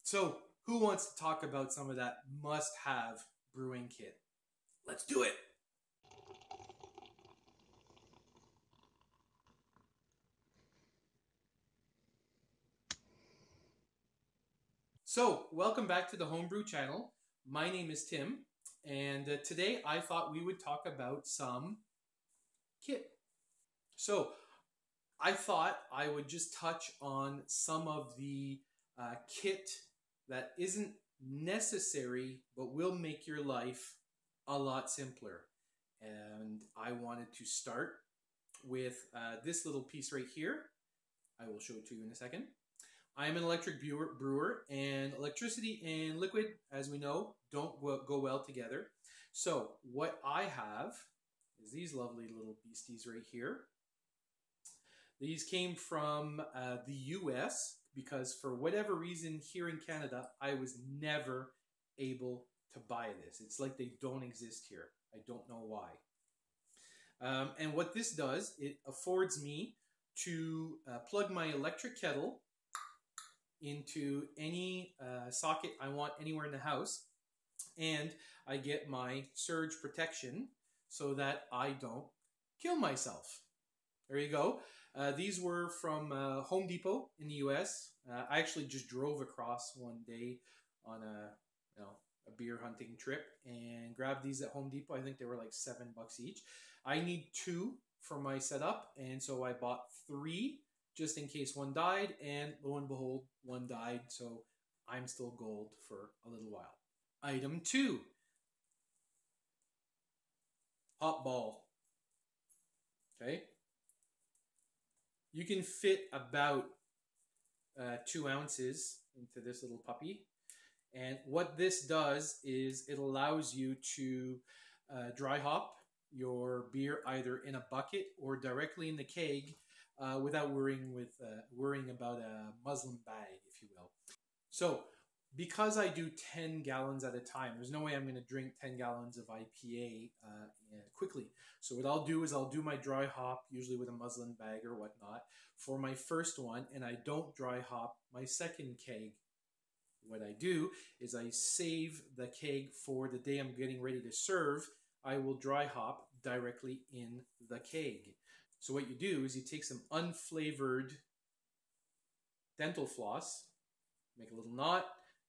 So, who wants to talk about some of that must have brewing kit? Let's do it. So, welcome back to the Homebrew channel. My name is Tim, and today I thought we would talk about some kit. So, I thought I would just touch on some of the kit that isn't necessary but will make your life a lot simpler. And I wanted to start with this little piece right here. I will show it to you in a second. I am an electric brewer, and electricity and liquid, as we know, don't go well together. So what I have is these lovely little beasties right here. These came from the US because for whatever reason here in Canada, I was never able to buy this. It's like they don't exist here. I don't know why. And what this does, it affords me to plug my electric kettle into any socket I want anywhere in the house, and I get my surge protection so that I don't kill myself. There you go. These were from Home Depot in the US. I actually just drove across one day on a beer hunting trip and grabbed these at Home Depot. I think they were like $7 each. I need 2 for my setup, and so I bought 3 just in case one died, and lo and behold, one died, so I'm still gold for a little while. Item 2, hot ball. Okay, you can fit about 2 ounces into this little puppy, and what this does is it allows you to dry hop your beer either in a bucket or directly in the keg without worrying about a muslin bag, if you will. So, because I do 10 gallons at a time, there's no way I'm going to drink 10 gallons of IPA quickly. So what I'll do is I'll do my dry hop, usually with a muslin bag or whatnot, for my first one, and I don't dry hop my second keg. What I do is I save the keg for the day I'm getting ready to serve. I will dry hop directly in the keg. So what you do is you take some unflavored dental floss, make a little knot,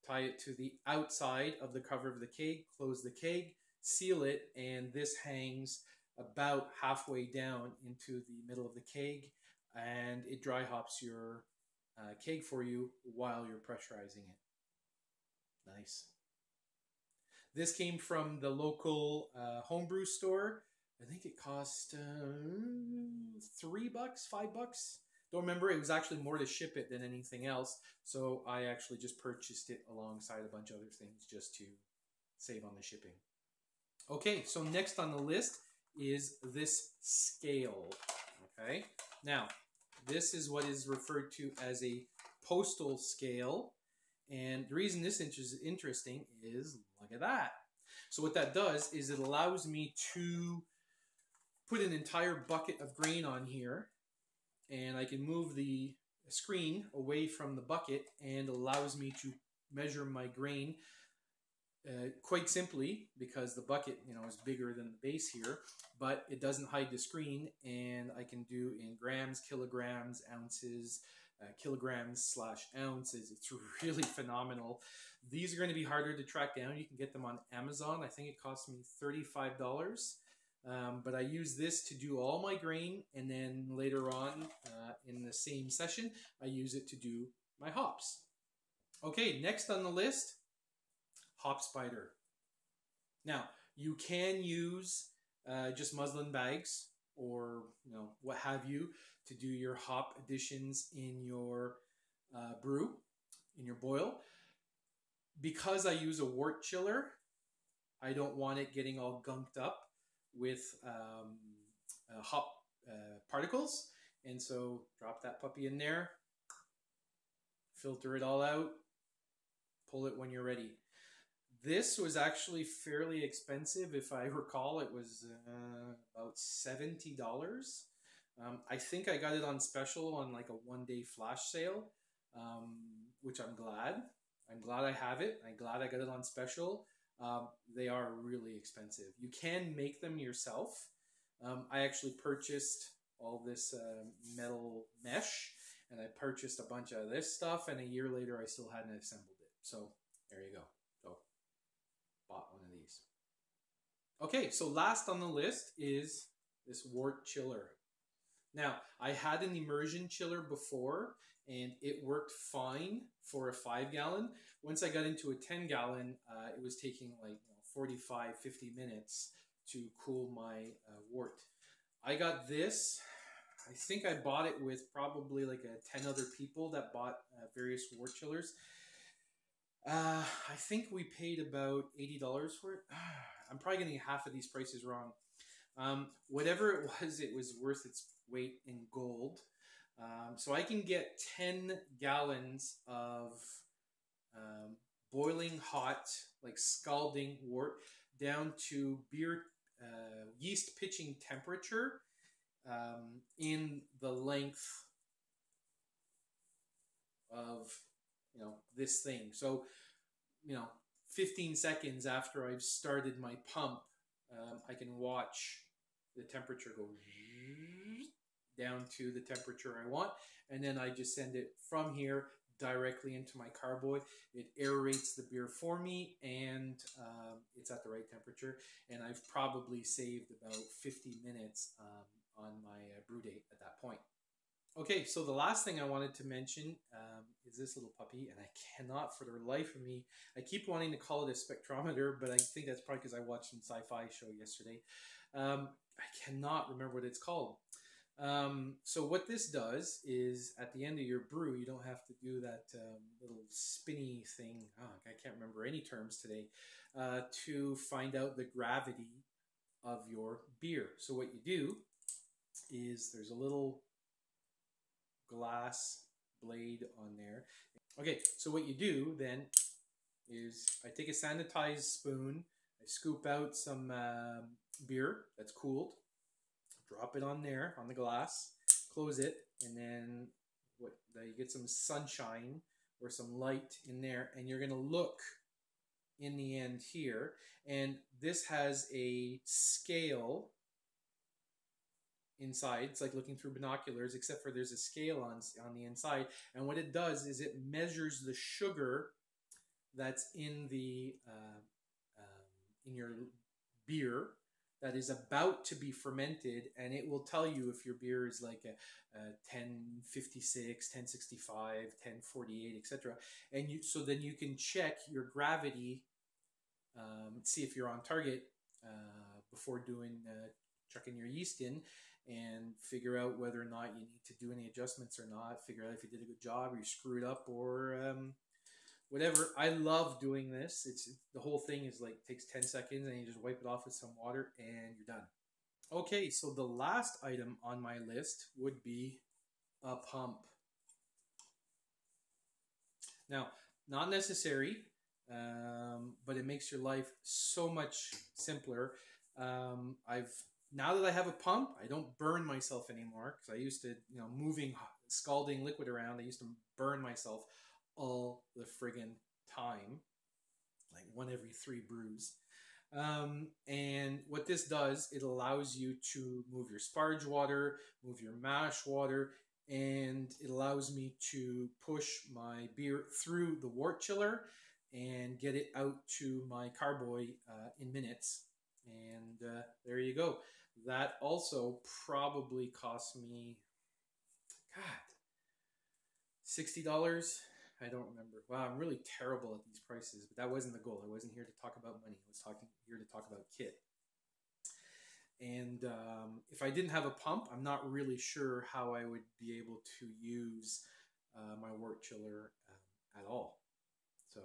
tie it to the outside of the cover of the keg, close the keg, seal it, and this hangs about halfway down into the middle of the keg, and it dry hops your keg for you while you're pressurizing it. Nice. This came from the local homebrew store. I think it cost $3, $5. Don't remember. It was actually more to ship it than anything else. So I actually just purchased it alongside a bunch of other things just to save on the shipping. Okay, so next on the list is this scale. Okay, now this is what is referred to as a postal scale. And the reason this is interesting is, look at that. So what that does is it allows me to put an entire bucket of grain on here, and I can move the screen away from the bucket, and allows me to measure my grain quite simply because the bucket, is bigger than the base here, but it doesn't hide the screen, and I can do in grams, kilograms, ounces, kilograms/ounces. It's really phenomenal. These are going to be harder to track down. You can get them on Amazon. I think it cost me $35. But I use this to do all my grain, and then later on in the same session, I use it to do my hops. Okay, next on the list, Hop Spider. Now, you can use just muslin bags or what have you to do your hop additions in your brew, in your boil. Because I use a wort chiller, I don't want it getting all gunked up with hop particles, and so drop that puppy in there, filter it all out, pull it when you're ready. This was actually fairly expensive. If I recall, it was about $70. I think I got it on special on like a one-day flash sale, which I'm glad. I'm glad I have it. I'm glad I got it on special. They are really expensive. You can make them yourself. I actually purchased all this metal mesh, and I purchased a bunch of this stuff, and a year later I still hadn't assembled it. So there you go. So bought one of these. Okay, so last on the list is this wort chiller. Now, I had an immersion chiller before, and it worked fine for a 5-gallon. Once I got into a 10-gallon, it was taking like 45, 50 minutes to cool my wort. I got this. I think I bought it with probably like 10 other people that bought various wort chillers. I think we paid about $80 for it. I'm probably getting half of these prices wrong. Whatever it was worth its weight in gold. So I can get 10 gallons of boiling hot, like scalding wort, down to beer yeast pitching temperature in the length of this thing. So 15 seconds after I've started my pump, I can watch the temperature go down to the temperature I want, and then I just send it from here directly into my carboy. It aerates the beer for me, and it's at the right temperature, and I've probably saved about 50 minutes on my brew date at that point. Okay, so the last thing I wanted to mention is this little puppy, and I cannot for the life of me, I keep wanting to call it a spectrometer, but I think that's probably because I watched some sci-fi show yesterday. I cannot remember what it's called. So what this does is at the end of your brew, you don't have to do that little spinny thing. Oh, I can't remember any terms today, to find out the gravity of your beer. So what you do is there's a little glass blade on there. Okay, so what you do then is I take a sanitized spoon, I scoop out some beer that's cooled, drop it on there on the glass, close it, and then you get some sunshine or some light in there, and you're going to look in the end here, and this has a scale inside. It's like looking through binoculars, except for there's a scale on the inside, and what it does is it measures the sugar that's in the in your beer that is about to be fermented, and it will tell you if your beer is like a 1056, 1065, 1048, etc. And so then you can check your gravity, see if you're on target before chucking your yeast in, and figure out whether or not you need to do any adjustments or not, figure out if you did a good job or you screwed up or whatever. I love doing this. The whole thing is like takes 10 seconds, and you just wipe it off with some water and you're done. Okay, so the last item on my list would be a pump. Now, not necessary, but it makes your life so much simpler. Now that I have a pump, I don't burn myself anymore, because I used to, moving scalding liquid around, I used to burn myself all the friggin' time, like one every 3 brews. And what this does, it allows you to move your sparge water, move your mash water, and it allows me to push my beer through the wort chiller and get it out to my carboy in minutes. And there you go. That also probably cost me, $60. I don't remember. Wow, I'm really terrible at these prices, but that wasn't the goal. I wasn't here to talk about money. I was here to talk about kit. And if I didn't have a pump, I'm not really sure how I would be able to use my wort chiller at all. So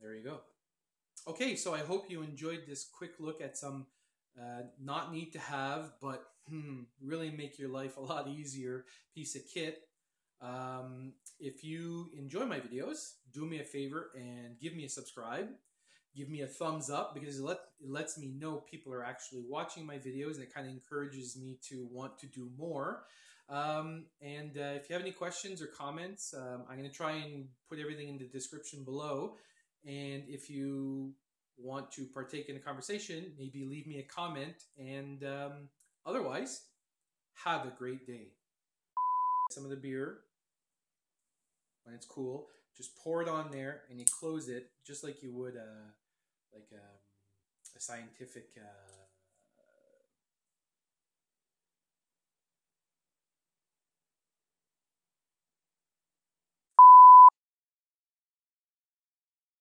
there you go. Okay, so I hope you enjoyed this quick look at some not need to have, but really make your life a lot easier piece of kit. If you enjoy my videos, do me a favor and give me a subscribe. Give me a thumbs up, because it lets me know people are actually watching my videos, and it kind of encourages me to want to do more. If you have any questions or comments, I'm going to try and put everything in the description below. And if you want to partake in a conversation, maybe leave me a comment. And otherwise, have a great day. Some of the beer, when it's cool, just pour it on there and you close it just like you would a scientific